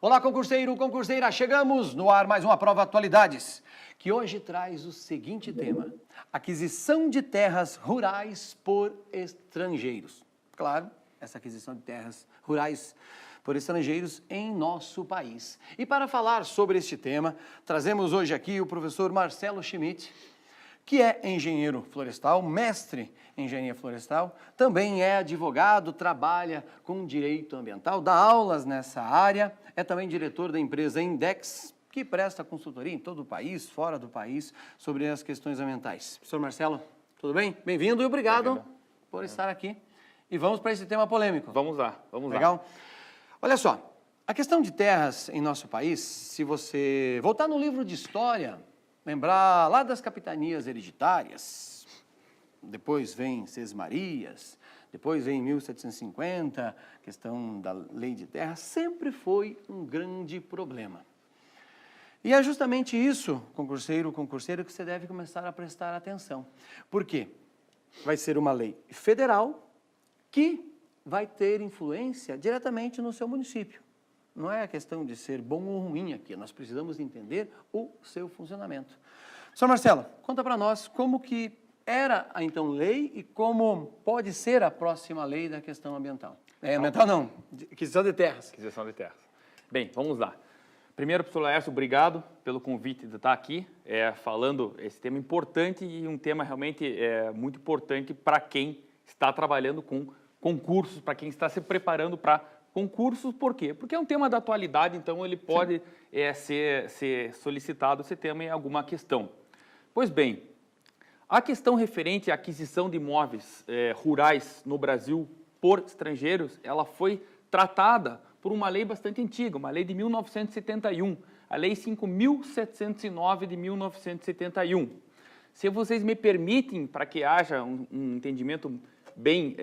Olá, concurseiro, concurseira, chegamos no ar mais uma prova Atualidades, que hoje traz o seguinte tema: aquisição de terras rurais por estrangeiros. Claro, essa aquisição de terras rurais por estrangeiros em nosso país. E para falar sobre este tema, trazemos hoje aqui o professor Marcelo Schmidt, que é engenheiro florestal, mestre em engenharia florestal, também é advogado, trabalha com direito ambiental, dá aulas nessa área, é também diretor da empresa Index, que presta consultoria em todo o país, fora do país, sobre as questões ambientais. Professor Marcelo, tudo bem? Bem-vindo e obrigado por estar aqui. E vamos para esse tema polêmico. Vamos lá. Legal? Olha só, a questão de terras em nosso país, se você voltar no livro de história, lembrar lá das capitanias hereditárias, depois vem Sesmarias, depois vem 1750, questão da lei de terra, sempre foi um grande problema. E é justamente isso, concurseiro, concurseira, que você deve começar a prestar atenção. Por quê? Vai ser uma lei federal que vai ter influência diretamente no seu município. Não é a questão de ser bom ou ruim aqui, nós precisamos entender o seu funcionamento. Sr. Marcelo, conta para nós como que era a então lei e como pode ser a próxima lei da questão ambiental. Ambiental não, aquisição de terras. Aquisição de terras. Bem, vamos lá. Primeiro, professor Laércio, obrigado pelo convite de estar aqui, falando esse tema importante e um tema realmente muito importante para quem está trabalhando com concursos, para quem está se preparando para concursos. Por quê? Porque é um tema da atualidade, então ele pode ser solicitado esse tema em alguma questão. Pois bem, a questão referente à aquisição de imóveis rurais no Brasil por estrangeiros, ela foi tratada por uma lei bastante antiga, uma lei de 1971, a Lei 5.709 de 1971. Se vocês me permitem, para que haja um entendimento bem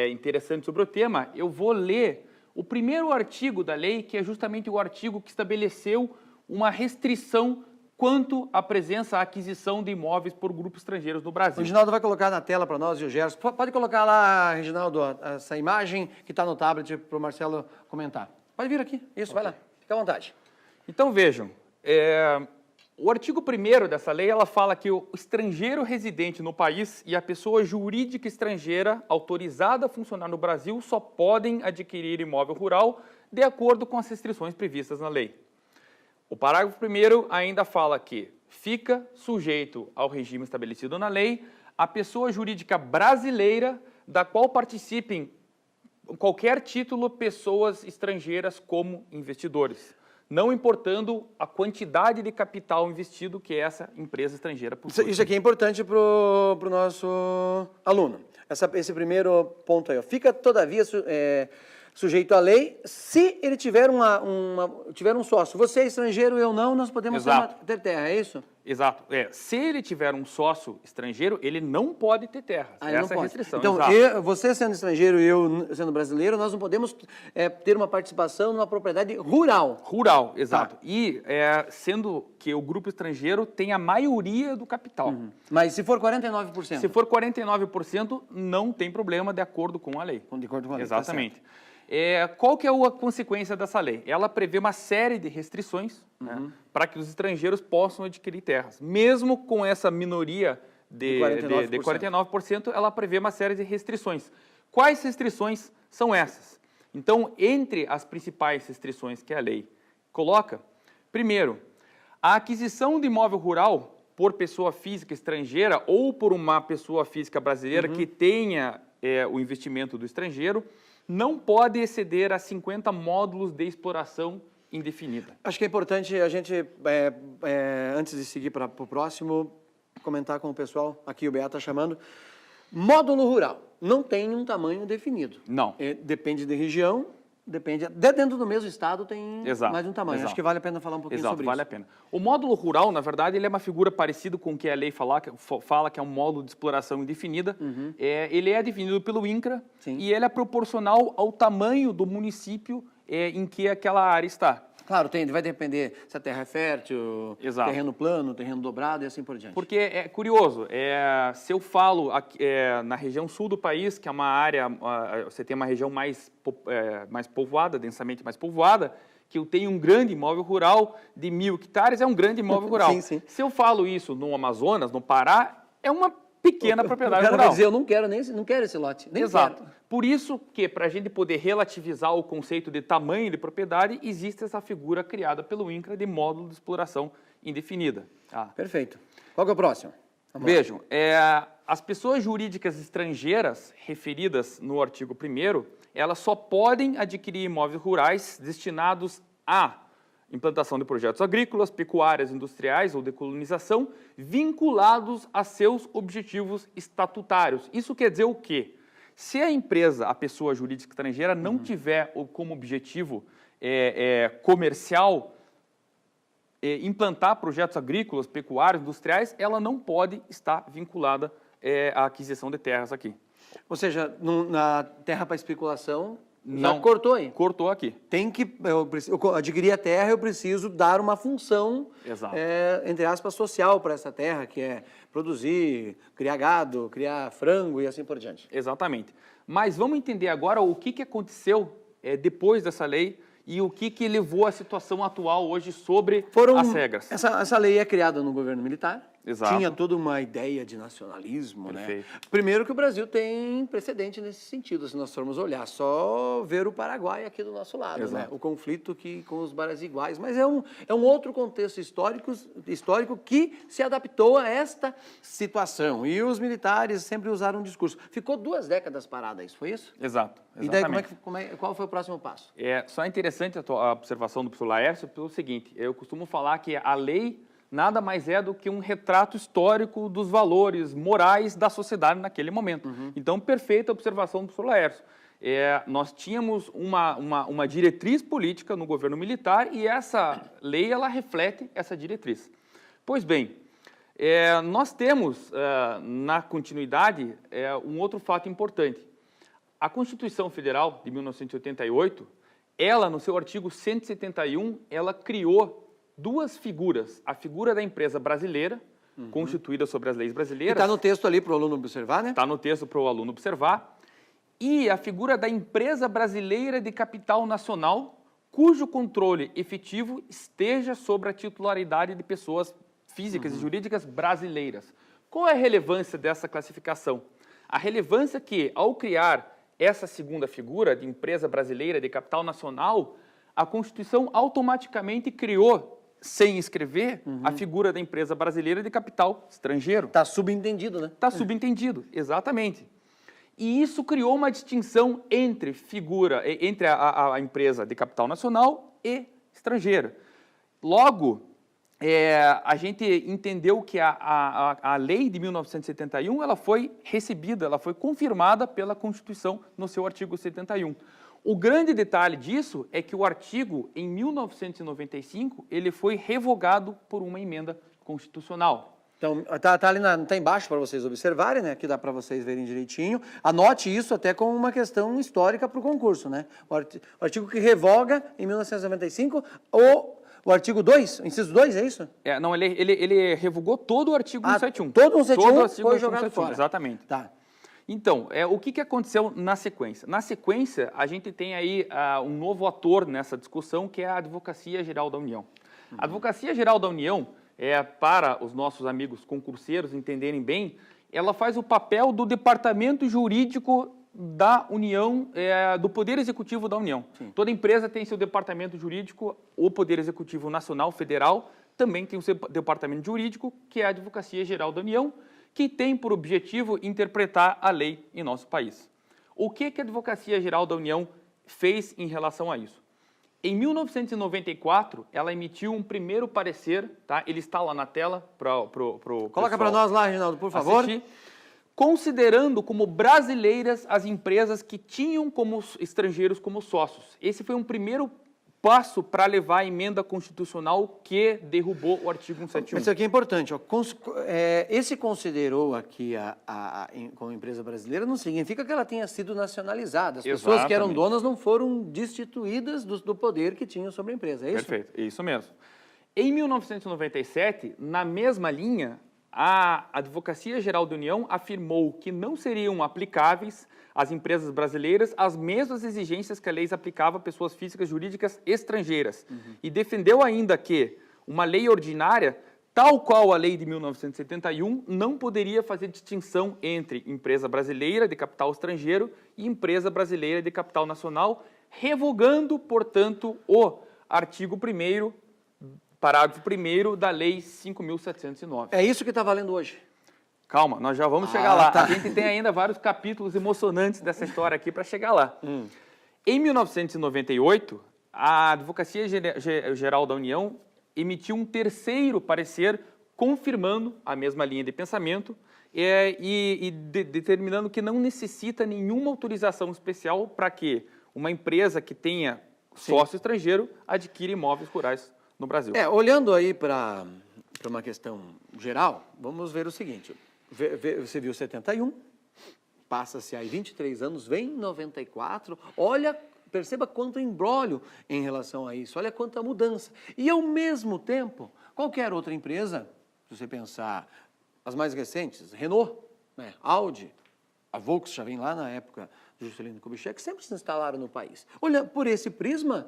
interessante sobre o tema, eu vou ler o primeiro artigo da lei, que é justamente o artigo que estabeleceu uma restrição quanto à presença, à aquisição de imóveis por grupos estrangeiros no Brasil. O Reginaldo vai colocar na tela para nós e o Gerson. Pode colocar lá, Reginaldo, essa imagem que está no tablet para o Marcelo comentar. Pode vir aqui. Isso, vai lá. Fica à vontade. Então, vejam, o artigo 1º dessa lei, ela fala que o estrangeiro residente no país e a pessoa jurídica estrangeira autorizada a funcionar no Brasil só podem adquirir imóvel rural de acordo com as restrições previstas na lei. O parágrafo 1º ainda fala que fica sujeito ao regime estabelecido na lei a pessoa jurídica brasileira da qual participem em qualquer título pessoas estrangeiras como investidores, não importando a quantidade de capital investido que essa empresa estrangeira possui. Isso aqui é importante para o nosso aluno. Esse primeiro ponto aí, ó. Fica, todavia, sujeito à lei, se ele tiver tiver um sócio. Você é estrangeiro, eu não, nós podemos ter terra, é isso? Exato. Se ele tiver um sócio estrangeiro, ele não pode ter terra. Essa é a restrição. Então, você sendo estrangeiro e eu sendo brasileiro, nós não podemos ter uma participação numa propriedade rural. Rural, exato. Tá. E sendo que o grupo estrangeiro tem a maioria do capital. Uhum. Mas se for 49%? Se for 49%, não tem problema de acordo com a lei. De acordo com a lei. Exatamente. Qual que é a consequência dessa lei? Ela prevê uma série de restrições para que os estrangeiros possam adquirir terras. Mesmo com essa minoria de 49%, ela prevê uma série de restrições. Quais restrições são essas? Então, entre as principais restrições que a lei coloca, primeiro, a aquisição de imóvel rural por pessoa física estrangeira ou por uma pessoa física brasileira que tenha o investimento do estrangeiro, não pode exceder a 50 módulos de exploração indefinida. Acho que é importante a gente, antes de seguir para o próximo, comentar com o pessoal, aqui o Beato está chamando, módulo rural não tem um tamanho definido. Não. Depende de região, dentro do mesmo estado tem mais um tamanho. Exato. Acho que vale a pena falar um pouquinho sobre isso. Vale a pena. O módulo rural, na verdade, ele é uma figura parecida com o que a lei fala que é um módulo de exploração indefinida. Ele é definido pelo INCRA. Sim. E ele é proporcional ao tamanho do município em que aquela área está. Claro, vai depender se a terra é fértil, Exato. Terreno plano, terreno dobrado e assim por diante. Porque é curioso, se eu falo na região sul do país, que é uma área, você tem uma região mais povoada, densamente mais povoada, que eu tenho um grande imóvel rural de 1.000 hectares, é um grande imóvel rural. Sim, sim. Se eu falo isso no Amazonas, no Pará, é uma pequena propriedade o cara rural. vai dizer, eu não quero esse lote. Nem Exato. quero. Por isso que, para a gente poder relativizar o conceito de tamanho de propriedade, existe essa figura criada pelo INCRA de módulo de exploração indefinida. Perfeito. Qual que é o próximo? Vejam, as pessoas jurídicas estrangeiras referidas no artigo 1º, elas só podem adquirir imóveis rurais destinados à implantação de projetos agrícolas, pecuárias, industriais ou de colonização, vinculados a seus objetivos estatutários. Isso quer dizer o quê? Se a empresa, a pessoa jurídica estrangeira, não tiver como objetivo comercial implantar projetos agrícolas, pecuários, industriais, ela não pode estar vinculada à aquisição de terras aqui. Ou seja, na terra para especulação, Não, já cortou aí. Cortou aqui. Tem que, eu adquirir a terra, eu preciso dar uma função, Exato. Entre aspas, social para essa terra, que é produzir, criar gado, criar frango e assim por diante. Exatamente. Mas vamos entender agora o que aconteceu depois dessa lei e o que levou à situação atual hoje sobre as regras. Essa lei é criada no governo militar. Exato. Tinha toda uma ideia de nacionalismo, Perfeito. né? Primeiro que o Brasil tem precedente nesse sentido, se nós formos olhar, só ver o Paraguai aqui do nosso lado, Exato. né? O conflito com os Baraziguais, mas é um outro contexto histórico que se adaptou a esta situação. E os militares sempre usaram um discurso. Ficou 2 décadas parada isso, foi isso? Exato. E daí Exatamente. qual foi o próximo passo? Só é interessante a observação do professor Laércio pelo seguinte, eu costumo falar que a lei nada mais é do que um retrato histórico dos valores morais da sociedade naquele momento. Então, perfeita a observação do professor Laércio. Nós tínhamos uma diretriz política no governo militar e essa lei ela reflete essa diretriz. Pois bem, nós temos na continuidade um outro fato importante. A Constituição Federal de 1988, ela no seu artigo 171, ela criou 2 figuras, a figura da empresa brasileira, constituída sobre as leis brasileiras. Está no texto ali para o aluno observar, né? Está no texto para o aluno observar. E a figura da empresa brasileira de capital nacional, cujo controle efetivo esteja sobre a titularidade de pessoas físicas e jurídicas brasileiras. Qual é a relevância dessa classificação? A relevância é que, ao criar essa segunda figura de empresa brasileira de capital nacional, a Constituição automaticamente criou, sem escrever, a figura da empresa brasileira de capital estrangeiro. Está subentendido, né? Está subentendido, exatamente. E isso criou uma distinção entre a empresa de capital nacional e estrangeira. Logo, a gente entendeu que a lei de 1971 ela foi recebida, ela foi confirmada pela Constituição no seu artigo 71. O grande detalhe disso é que o artigo, em 1995, ele foi revogado por uma emenda constitucional. Então, tá ali tá embaixo para vocês observarem, né? Aqui dá para vocês verem direitinho. Anote isso até como uma questão histórica para o concurso, né? O artigo que revoga, em 1995, o artigo 2, inciso 2, é isso? Não, ele revogou todo o artigo 171. Todo o 171 todo o artigo foi jogado fora. Exatamente. Tá. Então, o que aconteceu na sequência? Na sequência, a gente tem aí um novo ator nessa discussão, que é a Advocacia Geral da União. A Advocacia Geral da União, para os nossos amigos concurseiros entenderem bem, ela faz o papel do departamento jurídico da União, do Poder Executivo da União. Sim. Toda empresa tem seu departamento jurídico, o Poder Executivo Nacional, Federal, também tem o seu departamento jurídico, que é a Advocacia Geral da União, que tem por objetivo interpretar a lei em nosso país. O que a Advocacia Geral da União fez em relação a isso? Em 1994, ela emitiu um primeiro parecer, tá? Ele está lá na tela para o Coloca para nós lá, Reginaldo, por favor. Assistir, considerando como brasileiras as empresas que tinham como estrangeiros como sócios. Esse foi um primeiro passo para levar a emenda constitucional que derrubou o artigo 171. Isso aqui é importante. Ó. Esse considerou aqui como empresa brasileira não significa que ela tenha sido nacionalizada. As pessoas que eram donas não foram destituídas do poder que tinham sobre a empresa, é isso? Perfeito, é isso mesmo. Em 1997, na mesma linha, a Advocacia Geral da União afirmou que não seriam aplicáveis às empresas brasileiras as mesmas exigências que a lei aplicava a pessoas físicas jurídicas estrangeiras. E defendeu ainda que uma lei ordinária, tal qual a lei de 1971, não poderia fazer distinção entre empresa brasileira de capital estrangeiro e empresa brasileira de capital nacional, revogando, portanto, o artigo 1º, parágrafo 1º da Lei 5.709. É isso que está valendo hoje. Calma, nós já vamos chegar lá. Tá. A gente tem ainda vários capítulos emocionantes dessa história aqui para chegar lá. Em 1998, a Advocacia Geral da União emitiu um terceiro parecer confirmando a mesma linha de pensamento e determinando que não necessita nenhuma autorização especial para que uma empresa que tenha sócio estrangeiro adquira imóveis rurais no Brasil. Olhando aí para uma questão geral, vamos ver o seguinte. Você viu 71, passa-se aí 23 anos, vem 94, olha, perceba quanto imbróglio em relação a isso, olha quanta mudança. E ao mesmo tempo, qualquer outra empresa, se você pensar as mais recentes, Renault, né, Audi, a Volks já vem lá na época do Juscelino Kubitschek, sempre se instalaram no país. Olha, por esse prisma,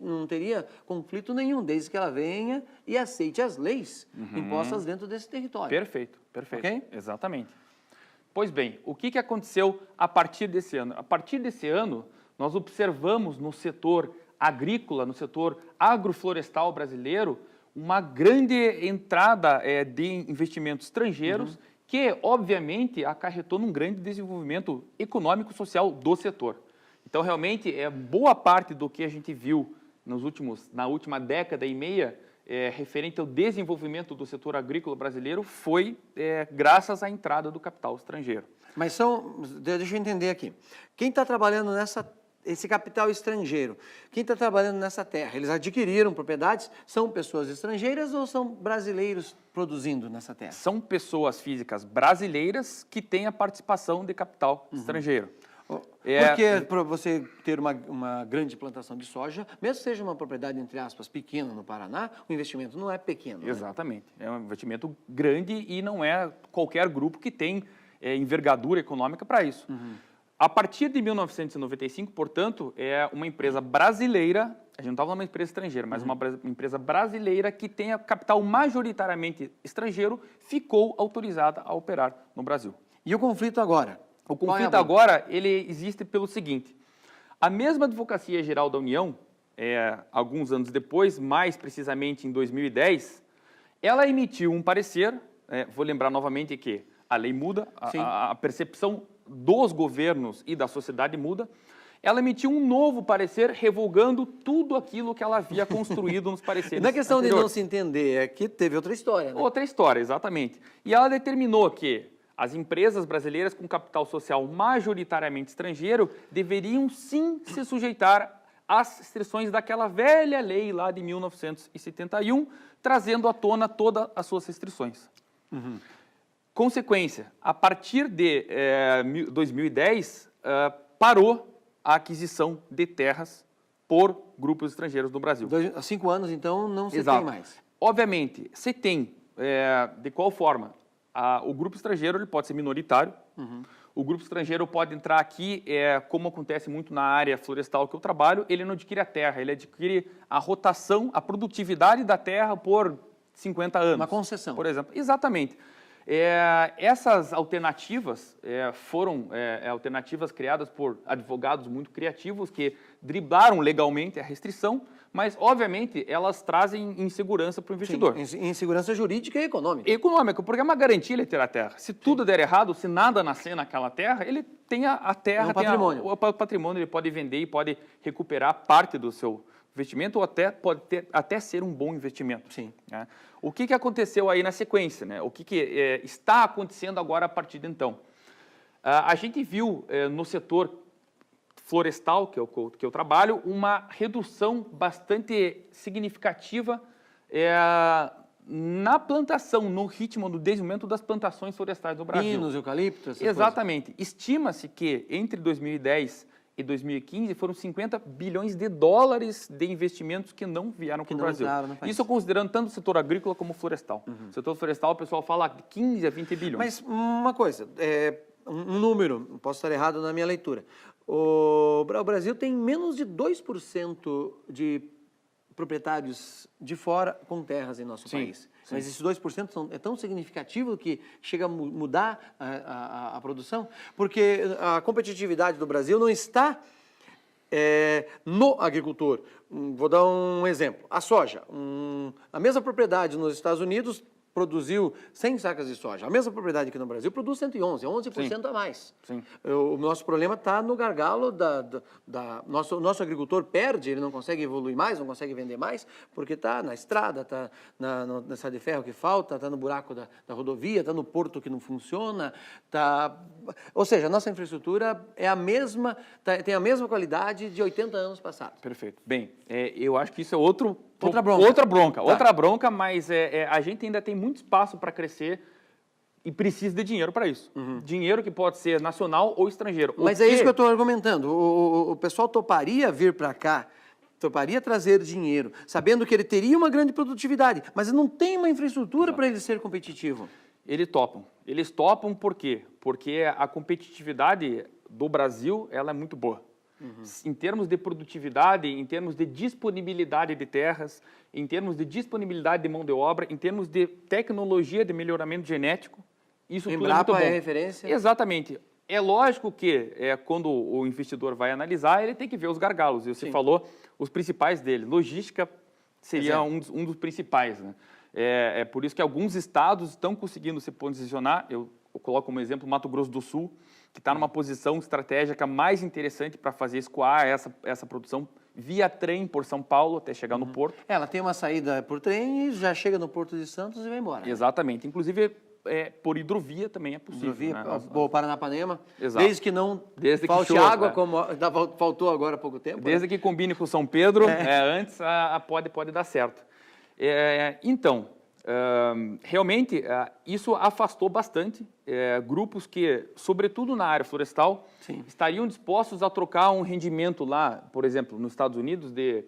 não teria conflito nenhum, desde que ela venha e aceite as leis impostas dentro desse território. Perfeito, perfeito. Okay? Exatamente. Pois bem, o que aconteceu a partir desse ano? A partir desse ano, nós observamos no setor agrícola, no setor agroflorestal brasileiro, uma grande entrada de investimentos estrangeiros que, obviamente, acarretou num grande desenvolvimento econômico e social do setor. Então, realmente, boa parte do que a gente viu na última década e meia, referente ao desenvolvimento do setor agrícola brasileiro, foi graças à entrada do capital estrangeiro. Mas deixa eu entender aqui, quem está trabalhando esse capital estrangeiro, quem está trabalhando nessa terra, eles adquiriram propriedades, são pessoas estrangeiras ou são brasileiros produzindo nessa terra? São pessoas físicas brasileiras que têm a participação de capital estrangeiro. Porque para você ter uma grande plantação de soja, mesmo que seja uma propriedade, entre aspas, pequena no Paraná, o investimento não é pequeno. Exatamente. É um investimento grande e não é qualquer grupo que tem envergadura econômica para isso. A partir de 1995, portanto, é uma empresa brasileira, a gente não está falando de uma empresa estrangeira, mas uma empresa brasileira que tenha capital majoritariamente estrangeiro, ficou autorizada a operar no Brasil. E o conflito agora? O conflito agora, ele existe pelo seguinte, a mesma Advocacia Geral da União, alguns anos depois, mais precisamente em 2010, ela emitiu um parecer, vou lembrar novamente que a lei muda, a percepção dos governos e da sociedade muda, ela emitiu um novo parecer revogando tudo aquilo que ela havia construído nos pareceres Não é questão anteriores. de não se entender, é que teve outra história, né? Outra história, exatamente. E ela determinou que as empresas brasileiras com capital social majoritariamente estrangeiro deveriam sim se sujeitar às restrições daquela velha lei lá de 1971, trazendo à tona todas as suas restrições. Consequência, a partir de 2010, parou a aquisição de terras por grupos estrangeiros no Brasil. Há 5 anos, então, não se Exato. tem mais. Obviamente, se tem, de qual forma? O grupo estrangeiro ele pode ser minoritário, o grupo estrangeiro pode entrar aqui, como acontece muito na área florestal que eu trabalho, ele não adquire a terra, ele adquire a rotação, a produtividade da terra por 50 anos. Uma concessão. Por exemplo. Exatamente. Essas alternativas foram alternativas criadas por advogados muito criativos que driblaram legalmente a restrição, mas, obviamente, elas trazem insegurança para o investidor. Sim, insegurança jurídica e econômica. Econômica, porque é uma garantia ele ter a terra. Se tudo der errado, se nada nascer naquela terra, ele tem a terra, um patrimônio. o patrimônio, ele pode vender e pode recuperar parte do seu investimento ou até pode até ser um bom investimento. Sim. Né? O que aconteceu aí na sequência? Né? O que está acontecendo agora a partir de então? A gente viu no setor florestal, que eu trabalho, uma redução bastante significativa na plantação, no ritmo do desenvolvimento das plantações florestais do Brasil. Pinos, eucaliptos, essas Exatamente. Estima-se que entre 2010 e 2015 foram 50 bilhões de dólares de investimentos que não vieram para o Brasil. Isso considerando tanto o setor agrícola como o florestal. O setor florestal, o pessoal fala de 15 a 20 bilhões. Mas uma coisa, um número, posso estar errado na minha leitura. O Brasil tem menos de 2% de proprietários de fora com terras em nosso país. Sim. Mas esses 2% é tão significativo que chega a mudar a produção? Porque a competitividade do Brasil não está no agricultor. Vou dar um exemplo. A soja. A mesma propriedade nos Estados Unidos produziu 100 sacas de soja. A mesma propriedade aqui no Brasil produz 111, 11% Sim. a mais. Sim. O nosso problema está no gargalo nosso agricultor perde, ele não consegue evoluir mais, não consegue vender mais, porque está na estrada, está na estrada de ferro que falta, está no buraco da rodovia, está no porto que não funciona, ou seja, a nossa infraestrutura é a mesma, tem a mesma qualidade de 80 anos passados. Perfeito. Bem, eu acho que isso é outra bronca. Tá. Outra bronca, mas a gente ainda tem muito espaço para crescer e precisa de dinheiro para isso. Dinheiro que pode ser nacional ou estrangeiro. Mas é isso que eu estou argumentando. O pessoal toparia vir para cá, toparia trazer dinheiro, sabendo que ele teria uma grande produtividade, mas não tem uma infraestrutura para ele ser competitivo. Eles topam por quê? Porque a competitividade do Brasil ela é muito boa. Em termos de produtividade, em termos de disponibilidade de terras, em termos de disponibilidade de mão de obra, em termos de tecnologia de melhoramento genético, isso tudo é muito bom. É referência? Exatamente. É lógico que quando o investidor vai analisar, ele tem que ver os gargalos. Você falou os principais dele. Logística seria um dos principais, né? É por isso que alguns estados estão conseguindo se posicionar. Eu coloco como exemplo Mato Grosso do Sul, que está numa posição estratégica mais interessante para fazer escoar essa produção via trem por São Paulo até chegar no porto. Ela tem uma saída por trem e já chega no Porto de Santos e vai embora. Exatamente. Inclusive, por hidrovia também é possível. Hidrovia, né? Paranapanema. Exato. Desde que não falte água, como faltou agora há pouco tempo. Desde que combine com São Pedro, antes pode dar certo. Então, realmente, isso afastou bastante grupos que, sobretudo na área florestal, estariam dispostos a trocar um rendimento lá, por exemplo, nos Estados Unidos, de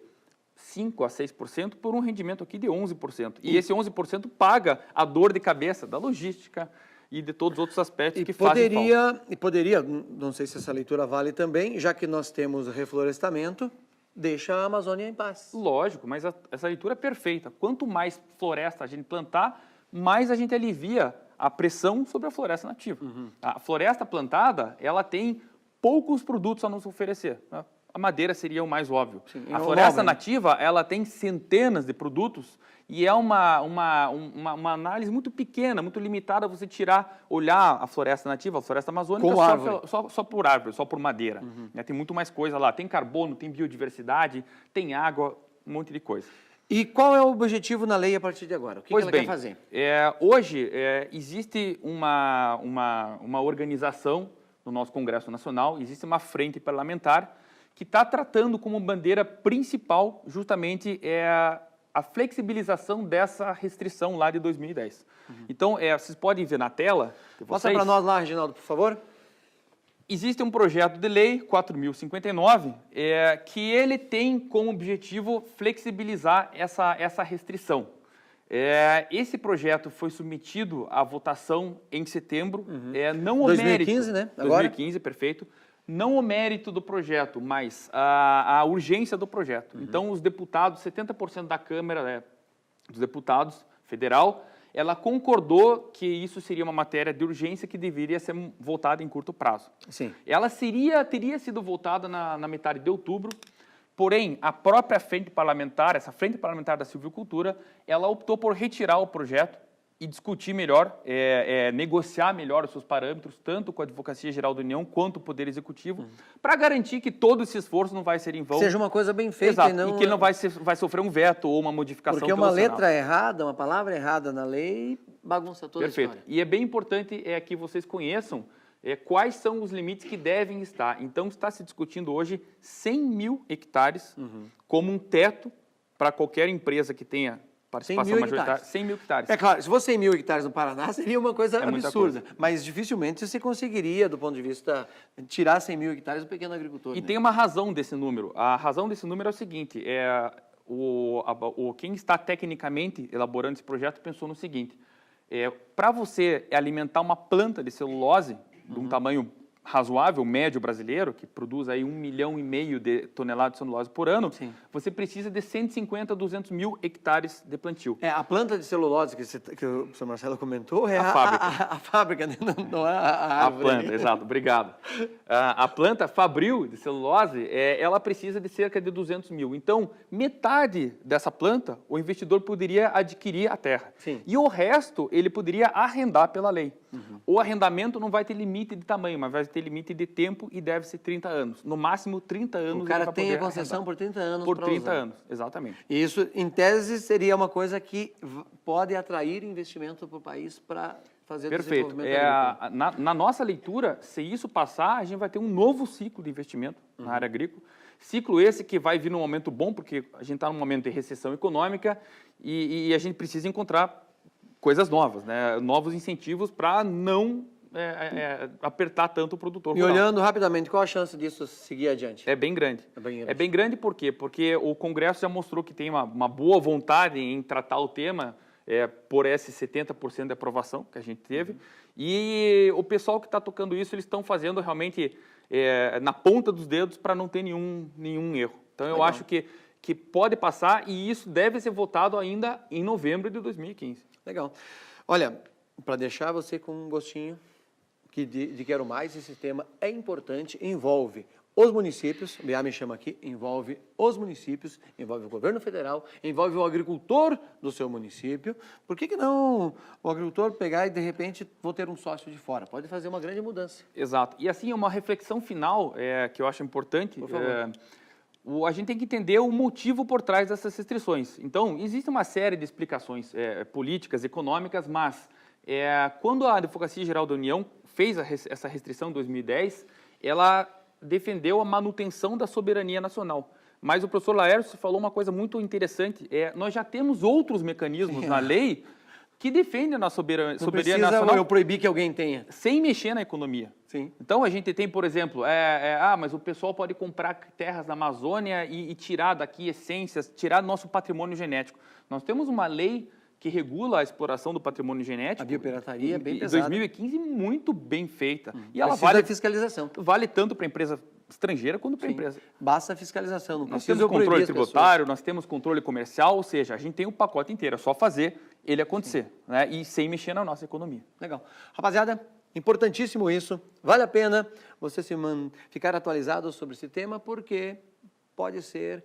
5% a 6% por um rendimento aqui de 11%. E esse 11% paga a dor de cabeça da logística e de todos os outros aspectos que fazem falta. E poderia, não sei se essa leitura vale também, já que nós temos reflorestamento, deixa a Amazônia em paz. Lógico, mas essa leitura é perfeita. Quanto mais floresta a gente plantar, mais a gente alivia a pressão sobre a floresta nativa. A floresta plantada, ela tem poucos produtos a nos oferecer. A madeira seria o mais óbvio. A floresta nativa, ela tem centenas de produtos e é uma análise muito pequena, muito limitada você olhar a floresta nativa, a floresta amazônica só por árvore, só por madeira. Tem muito mais coisa lá. Tem carbono, tem biodiversidade, tem água, um monte de coisa. E qual é o objetivo na lei a partir de agora? O que ela quer fazer? Hoje, existe uma organização no nosso Congresso Nacional, existe uma frente parlamentar que está tratando como bandeira principal justamente a flexibilização dessa restrição lá de 2010. Então, vocês podem ver na tela. Mostra para nós lá, Reginaldo, por favor. Existe um projeto de lei, 4.059, que ele tem como objetivo flexibilizar essa restrição. Esse projeto foi submetido à votação em setembro. Não o 2015, mérito, né? Agora? 2015, perfeito. Não o mérito do projeto, mas a urgência do projeto. Então, os deputados, 70% da Câmara dos Deputados Federal, ela concordou que isso seria uma matéria de urgência que deveria ser votada em curto prazo. Sim. Ela teria sido votada na metade de outubro, porém, a própria frente parlamentar, essa frente parlamentar da silvicultura, ela optou por retirar o projeto e discutir melhor, negociar melhor os seus parâmetros, tanto com a Advocacia Geral da União quanto o Poder Executivo, para garantir que todo esse esforço não vai ser em vão. Seja uma coisa bem feita. Exato, e que ele não vai sofrer um veto ou uma modificação. Porque uma letra errada, uma palavra errada na lei, bagunça toda Perfeito. A história. E é bem importante que vocês conheçam quais são os limites que devem estar. Então, está se discutindo hoje 100 mil hectares como um teto para qualquer empresa que tenha participação majoritária. 100 mil hectares. É claro, se fosse 100 mil hectares no Paraná, seria uma coisa absurda. Coisa. Mas dificilmente você conseguiria, do ponto de vista, tirar 100 mil hectares do pequeno agricultor. E tem uma razão desse número. A razão desse número é o seguinte, quem está tecnicamente elaborando esse projeto pensou no seguinte, para você alimentar uma planta de celulose de um tamanho razoável, médio brasileiro, que produz aí 1,5 milhão de toneladas de celulose por ano, Sim. você precisa de 150 a 200 mil hectares de plantio. A planta de celulose que o professor Marcelo comentou é A fábrica. A fábrica, não é a árvore. A planta, exato, obrigado. A planta fabril de celulose, ela precisa de cerca de 200 mil. Então, metade dessa planta, o investidor poderia adquirir a terra. Sim. E o resto, ele poderia arrendar pela lei. Uhum. O arrendamento não vai ter limite de tamanho, mas vai ter limite de tempo e deve ser 30 anos. No máximo, 30 anos. O cara tem a concessão por 30 anos. Por 30 anos, exatamente. E isso, em tese, seria uma coisa que pode atrair investimento para o país para fazer Perfeito. desenvolvimento agrícola. Na nossa leitura, se isso passar, a gente vai ter um novo ciclo de investimento na área agrícola. Ciclo esse que vai vir num momento bom, porque a gente está num momento de recessão econômica e a gente precisa encontrar coisas novas, né? Novos incentivos para não apertar tanto o produtor rural. E olhando rapidamente, qual a chance disso seguir adiante? É bem grande. É bem grande por quê? Porque o Congresso já mostrou que tem uma boa vontade em tratar o tema por esse 70% de aprovação que a gente teve. E o pessoal que está tocando isso, eles estão fazendo realmente na ponta dos dedos para não ter nenhum erro. Então, eu acho que pode passar e isso deve ser votado ainda em novembro de 2015. Legal. Olha, para deixar você com um gostinho de quero mais, esse tema é importante, envolve os municípios, o BA me chama aqui, envolve os municípios, envolve o governo federal, envolve o agricultor do seu município. Por que não o agricultor pegar e, de repente, vou ter um sócio de fora? Pode fazer uma grande mudança. Exato. E, assim, uma reflexão final que eu acho importante. Por favor. A gente tem que entender o motivo por trás dessas restrições. Então, existe uma série de explicações políticas, econômicas, mas quando a Advocacia Geral da União fez essa restrição em 2010, ela defendeu a manutenção da soberania nacional. Mas o professor Laércio falou uma coisa muito interessante, nós já temos outros mecanismos na lei que defendem a nossa soberania nacional. Eu proibir que alguém tenha. Sem mexer na economia. Sim. Então, a gente tem, por exemplo, mas o pessoal pode comprar terras na Amazônia e tirar daqui essências, tirar nosso patrimônio genético. Nós temos uma lei que regula a exploração do patrimônio genético. A biopirataria bem em pesada. 2015, muito bem feita. E ela vale fiscalização. Vale tanto para a empresa estrangeira quanto para a empresa. Basta a fiscalização, não nós precisa temos controle tributário, nós temos controle comercial, ou seja, a gente tem o pacote inteiro, é só fazer ele acontecer, né? E sem mexer na nossa economia. Legal. Rapaziada, importantíssimo isso. Vale a pena você ficar atualizado sobre esse tema, porque pode ser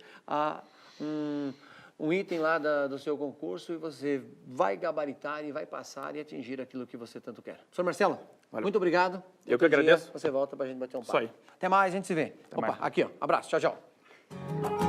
um item lá do seu concurso e você vai gabaritar e vai passar e atingir aquilo que você tanto quer. Professor Marcelo, muito obrigado. Eu que agradeço. Você volta para a gente bater um papo. Isso aí. Até mais, a gente se vê. Até mais. Aqui, ó. Abraço. Tchau, tchau.